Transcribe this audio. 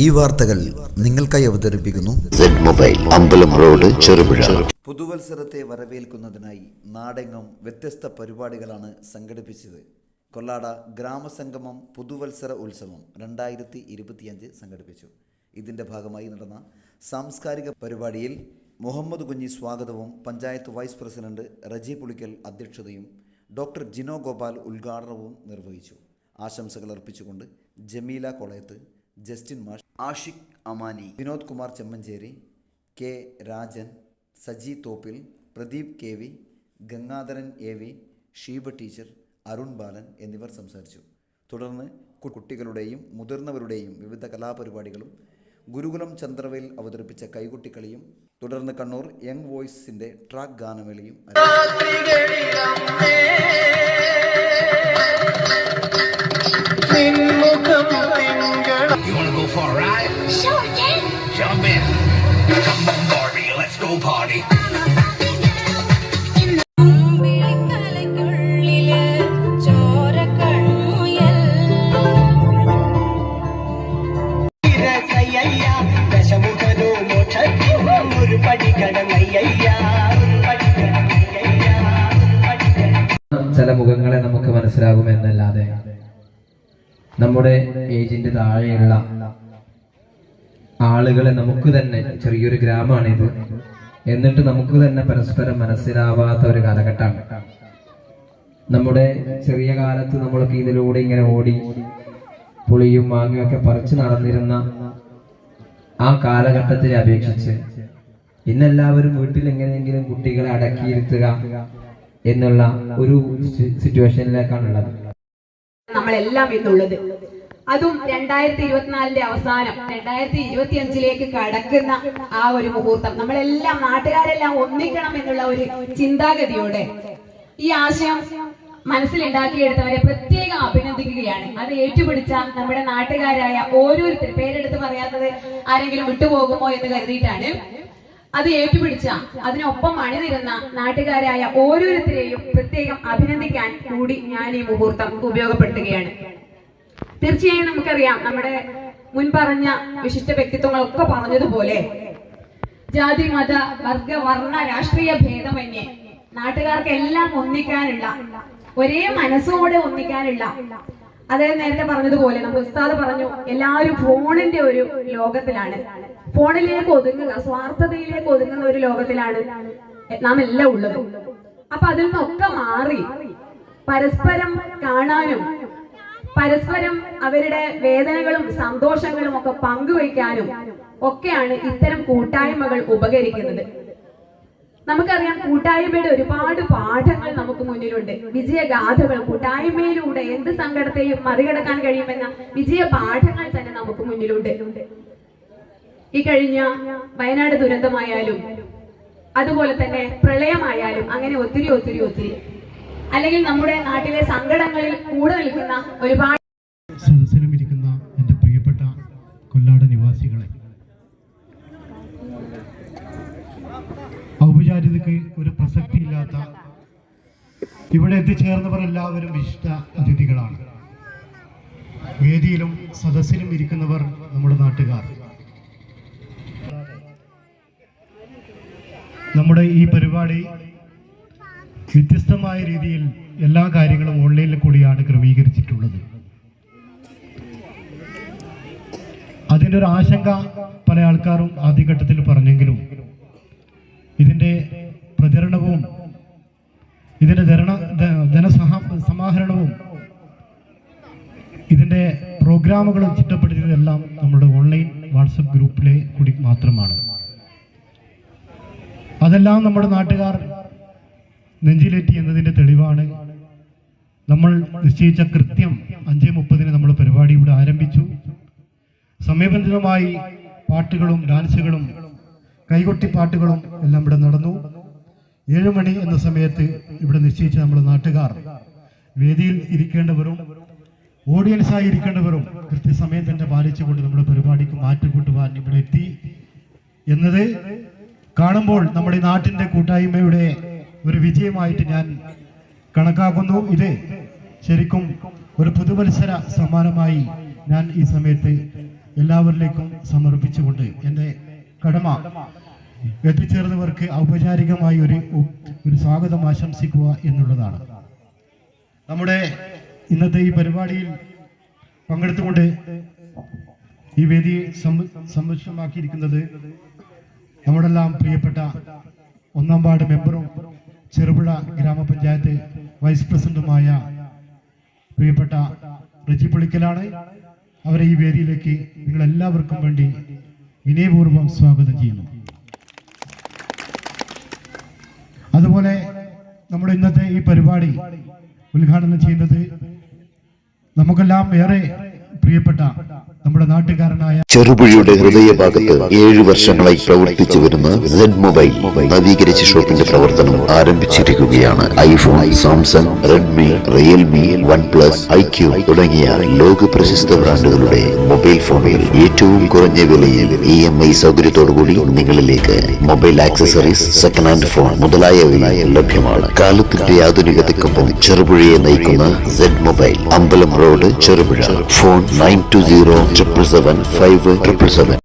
ഈ വാർത്തകൾ നിങ്ങൾക്കായി അവതരിപ്പിക്കുന്നു അമ്പലം റോഡ്, ചെറുപുഴ. പുതുവത്സരത്തെ വരവേൽക്കുന്നതിനായി നാടെങ്ങും വ്യത്യസ്ത പരിപാടികളാണ് സംഘടിപ്പിച്ചത്. കൊല്ലാട ഗ്രാമസംഗമം പുതുവത്സര ഉത്സവം 2025 സംഘടിപ്പിച്ചു. ഇതിൻ്റെ ഭാഗമായി നടന്ന സാംസ്കാരിക പരിപാടിയിൽ മുഹമ്മദ് കുഞ്ഞി സ്വാഗതവും പഞ്ചായത്ത് വൈസ് പ്രസിഡന്റ് റജി പുളിക്കൽ അധ്യക്ഷതയും ഡോക്ടർ ജിനോ ഗോപാൽ ഉദ്ഘാടനവും നിർവഹിച്ചു. ആശംസകൾ അർപ്പിച്ചുകൊണ്ട് Jameela Kolayath, Justin Mash, Ashiq Amani, Vinod Kumar Chemmancheri, K Rajan, Saji Thoppil, Pradeep K V, Gangadharan A V, Sheeba teacher, Arun Balan എന്നിവർ സംസാരിച്ചു. തുടർന്ന് കുട്ടികളുടെയും മുതിർന്നവരുടെയും വിവിധ കലാപരിപാടികളും ഗുരുകുലം ചന്ദ്രവേൽ അവതരിപ്പിച്ച കൈകൊട്ടിക്കളിയും തുടർന്ന് കണ്ണൂർ യങ് വോയ്സിൻ്റെ ട്രാക്ക് ഗാനമേളയും You wanna go for a ride? Sure, yeah. Jump in. Come on, Barbie, let's go party. ചില മുഖങ്ങളെ നമുക്ക് മനസ്സിലാകുമെന്നല്ലാതെ നമ്മുടെ ഏജിന്റെ താഴെയുള്ള ആളുകളെ നമുക്ക് തന്നെ, ചെറിയൊരു ഗ്രാമമാണിത്, എന്നിട്ട് നമുക്ക് തന്നെ പരസ്പരം മനസ്സിലാവാത്ത ഒരു കാലഘട്ടമാണ്. നമ്മുടെ ചെറിയ കാലത്ത് നമ്മളൊക്കെ ഇതിലൂടെ ഇങ്ങനെ ഓടി പുളിയും മാങ്ങയും ഒക്കെ പറിച്ചു നടന്നിരുന്ന ആ കാലഘട്ടത്തിനെ അപേക്ഷിച്ച് ഇന്നെല്ലാവരും വീട്ടിൽ എങ്ങനെയെങ്കിലും കുട്ടികളെ അടക്കിയിരുത്തുക എന്നുള്ള ഒരു സിറ്റുവേഷനിലേക്കാണുള്ളത് നമ്മളെല്ലാം ഇന്നുള്ളത്. അതും 2024 അവസാനം 2025 കടക്കുന്ന ആ ഒരു മുഹൂർത്തം നമ്മളെല്ലാം നാട്ടുകാരെല്ലാം ഒന്നിക്കണം എന്നുള്ള ഒരു ചിന്താഗതിയോടെ ഈ ആശയം മനസ്സിലുണ്ടാക്കിയെടുത്തവരെ പ്രത്യേകം അഭിനന്ദിക്കുകയാണ്. അത് ഏറ്റുപിടിച്ച നമ്മുടെ നാട്ടുകാരായ ഓരോരുത്തർ, പേരെടുത്ത് പറയാത്തത് ആരെങ്കിലും വിട്ടുപോകുമോ എന്ന് കരുതിയിട്ടാണ്, അത് ഏറ്റുപിടിച്ച അതിനൊപ്പം അണിനിരുന്ന നാട്ടുകാരായ ഓരോരുത്തരെയും പ്രത്യേകം അഭിനന്ദിക്കാൻ കൂടി ഞാൻ ഈ മുഹൂർത്തം ഉപയോഗപ്പെടുത്തുകയാണ്. തീർച്ചയായും നമുക്കറിയാം, നമ്മുടെ മുൻപറഞ്ഞ വിശിഷ്ട വ്യക്തിത്വങ്ങളൊക്കെ പറഞ്ഞതുപോലെ ജാതി, മത, വർഗ, വർണ്ണ, രാഷ്ട്രീയ ഭേദമന്യേ നാട്ടുകാർക്ക് എല്ലാം ഒന്നിക്കാനുള്ള, ഒരേ മനസ്സോടെ ഒന്നിക്കാനുള്ള, അതായത് നേരത്തെ പറഞ്ഞതുപോലെ നമ്മൾ ഉസ്താദ് പറഞ്ഞു, എല്ലാവരും ഫോണിന്റെ ഒരു ലോകത്തിലാണ്, ഫോണിലേക്ക് ഒതുങ്ങുക, സ്വാർത്ഥതയിലേക്ക് ഒതുങ്ങുന്ന ഒരു ലോകത്തിലാണ് നാം എല്ലാം ഉള്ളത്. അപ്പൊ അതിൽ നിന്നൊക്കെ മാറി പരസ്പരം കാണാനും പരസ്പരം അവരുടെ വേദനകളും സന്തോഷങ്ങളും ഒക്കെ പങ്കുവയ്ക്കാനും ഒക്കെയാണ് ഇത്തരം കൂട്ടായ്മകൾ ഉപകരിക്കുന്നത്. നമുക്കറിയാം, കൂട്ടായ്മയുടെ ഒരുപാട് പാഠങ്ങൾ നമുക്ക് മുന്നിലുണ്ട്, വിജയഗാഥകൾ. കൂട്ടായ്മയിലൂടെ എന്ത് സങ്കടത്തെയും മറികടക്കാൻ കഴിയുമെന്ന വിജയ പാഠങ്ങൾ തന്നെ നമുക്ക് മുന്നിലുണ്ട്. ഈ കഴിഞ്ഞ വയനാട് ദുരന്തമായാലും അതുപോലെ തന്നെ പ്രളയമായാലും അങ്ങനെ ഒത്തിരി ഒത്തിരി ഒത്തിരി, അല്ലെങ്കിൽ നമ്മുടെ നാട്ടിലെ സങ്കടങ്ങളിൽ കൂടെ നിൽക്കുന്ന ഒരുപാട് സദസ്സിലും ഇരിക്കുന്ന എൻ്റെ പ്രിയപ്പെട്ട കൊല്ലാട നിവാസികളെ, ഔപചാരികതയ്ക്ക് ഒരു പ്രസക്തിയില്ലാത്ത ഇവിടെ എത്തിച്ചേർന്നവർ എല്ലാവരും വിശിഷ്ട അതിഥികളാണ്. വേദിയിലും സദസ്സിലും ഇരിക്കുന്നവർ നമ്മുടെ നാട്ടുകാർ. നമ്മുടെ ഈ പരിപാടി വ്യത്യസ്തമായ രീതിയിൽ എല്ലാ കാര്യങ്ങളും ഓൺലൈനിൽ കൂടിയാണ് ക്രമീകരിച്ചിട്ടുള്ളത്. അതിൻ്റെ ഒരു ആശങ്ക പല ആൾക്കാരും ആദ്യഘട്ടത്തിൽ പറഞ്ഞെങ്കിലും ഇതിൻ്റെ പ്രചരണവും ഇതിൻ്റെ ധനസമാഹരണവും ഇതിൻ്റെ പ്രോഗ്രാമുകളും ചിട്ടപ്പെടുത്തിയതെല്ലാം നമ്മുടെ ഓൺലൈൻ വാട്സപ്പ് ഗ്രൂപ്പിലെ കൂടി മാത്രമാണ്. അതെല്ലാം നമ്മുടെ നാട്ടുകാർ നെഞ്ചിലേറ്റി എന്നതിൻ്റെ തെളിവാണ്. നമ്മൾ നിശ്ചയിച്ച കൃത്യം 5:30 നമ്മൾ പരിപാടി ഇവിടെ ആരംഭിച്ചു. സമയബന്ധിതമായി പാട്ടുകളും ഡാൻസുകളും കൈകൊട്ടിപ്പാട്ടുകളും എല്ലാം ഇവിടെ നടന്നു. 7 മണി എന്ന സമയത്ത് ഇവിടെ നിശ്ചയിച്ച നമ്മുടെ നാട്ടുകാർ വേദിയിൽ ഇരിക്കേണ്ടവരും ഓഡിയൻസായി ഇരിക്കേണ്ടവരും കൃത്യസമയം തന്നെ പാലിച്ചുകൊണ്ട് നമ്മുടെ പരിപാടിക്ക് മാറ്റുകൂട്ടുവാൻ ഇവിടെ എത്തി എന്നത് കാണുമ്പോൾ നമ്മുടെ നാട്ടിൻ്റെ കൂട്ടായ്മയുടെ ഒരു വിജയമായിട്ട് ഞാൻ കണക്കാക്കുന്നു. ഇത് ശരിക്കും ഒരു പുതുവത്സര സമ്മാനമായി ഞാൻ ഈ സമയത്ത് എല്ലാവരിലേക്കും സമർപ്പിച്ചുകൊണ്ട് എൻ്റെ കടമ എത്തിച്ചേർന്നവർക്ക് ഔപചാരികമായി ഒരു സ്വാഗതം ആശംസിക്കുക എന്നുള്ളതാണ്. നമ്മുടെ ഇന്നത്തെ ഈ പരിപാടിയിൽ പങ്കെടുത്തുകൊണ്ട് ഈ വേദിയെ സമ്പുഷ്ടമാക്കിയിരിക്കുന്നത് നമ്മുടെ എല്ലാം പ്രിയപ്പെട്ട 1-ാം വാർഡ് മെമ്പറും ചെറുപുഴ ഗ്രാമപഞ്ചായത്ത് വൈസ് പ്രസിഡന്റുമായ പ്രിയപ്പെട്ട റജി പുളിക്കലാണ്. അവരെ ഈ വേദിയിലേക്ക് നിങ്ങളെല്ലാവർക്കും വേണ്ടി വിനയപൂർവ്വം സ്വാഗതം ചെയ്യുന്നു. അതുപോലെ നമ്മുടെ ഇന്നത്തെ ഈ പരിപാടി ഉദ്ഘാടനം ചെയ്യുന്നത് നമുക്കെല്ലാം ഏറെ പ്രിയപ്പെട്ട നമ്മുടെ നാട്ടുകാരനായ ചെറുപുഴയുടെ ഹൃദയഭാഗത്ത് 7 വർഷങ്ങളായി പ്രവർത്തിച്ചു വരുന്ന സെഡ് മൊബൈൽ നവീകരിച്ച ഷോപ്പിന്റെ പ്രവർത്തനം ആരംഭിച്ചിരിക്കുകയാണ്. IPhone, Samsung, Redmi, Realme, OnePlus, IQ തുടങ്ങിയ ലോക പ്രശസ്ത ബ്രാൻഡുകളുടെ മൊബൈൽ ഫോണുകൾ ഏറ്റവും കുറഞ്ഞ വിലയിൽ EMI സൗകര്യത്തോടുകൂടി നിങ്ങളിലേക്ക്. Mobile accessories, second hand phone മുതലായവ ലഭ്യമാണ്. കാലത്തിന്റെ ആധുനികതയ്ക്കൊപ്പം ചെറുപുഴയെ നയിക്കുന്ന സെഡ് മൊബൈൽ, അമ്പലം റോഡ്, ചെറുപുഴ. ഫോൺ 920 777 577.